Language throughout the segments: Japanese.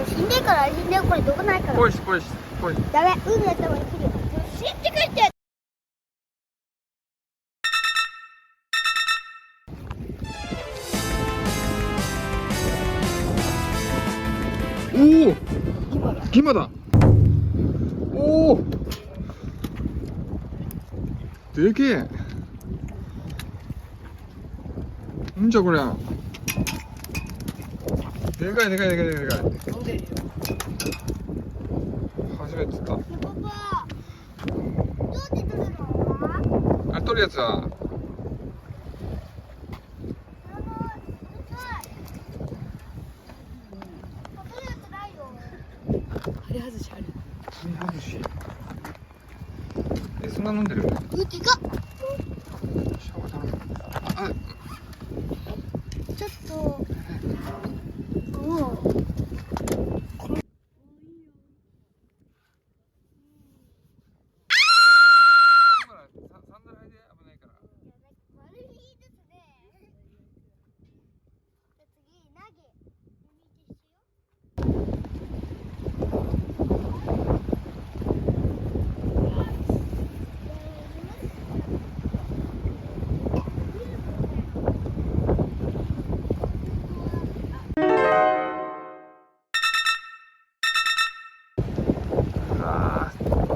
死んでから死んでこれどこないから。ぽいしぽいしぽい。ダメ、海の頭に来るよ。死んでくれて。おお、ギマだ。おお、でけえ。んじゃこりゃ。でかいでかいでかいでかい。初めて釣った。パパ、どうやって取るの？あ、取るやつは。針外しある。針外し。そんな飲んでる？でかっ。あ、ちょっと。もう。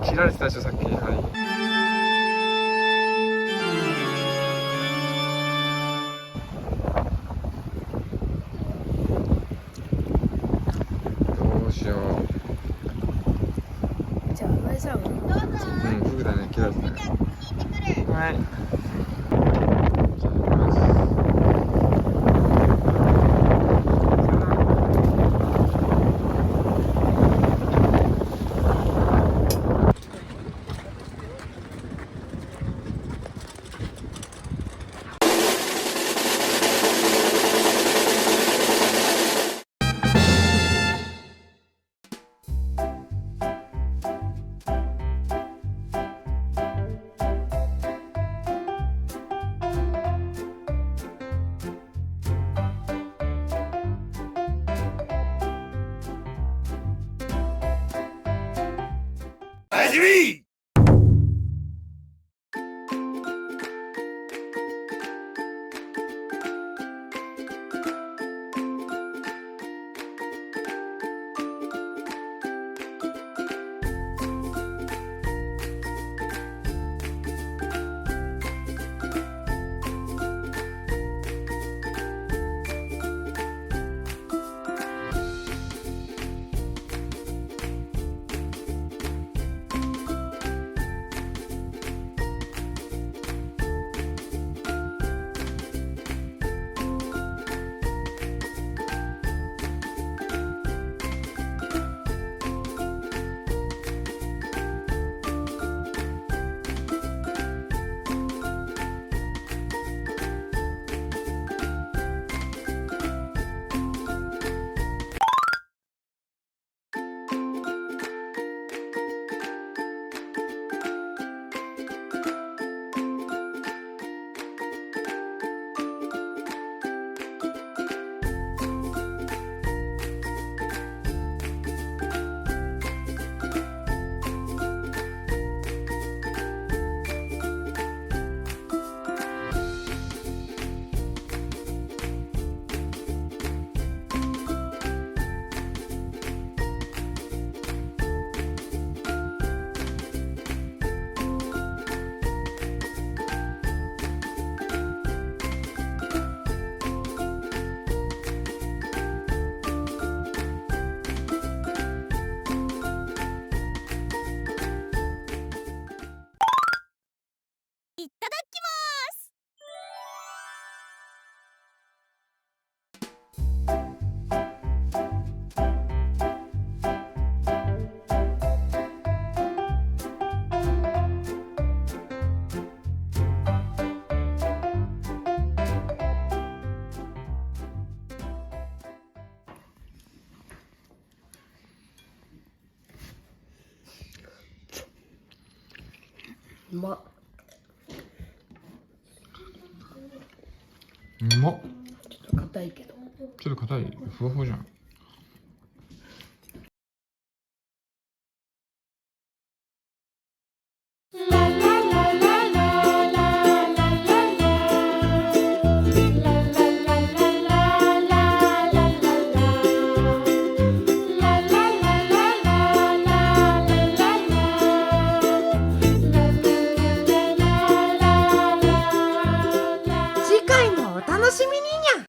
切られてたでしょさっき。はい。どうしよう。じゃあ、大丈夫？うん、フグだね、切られてたね。はい。しみ。いただきます。うまっ。うまっ。ちょっと硬いけど。ちょっと硬い、ふわふわじゃん。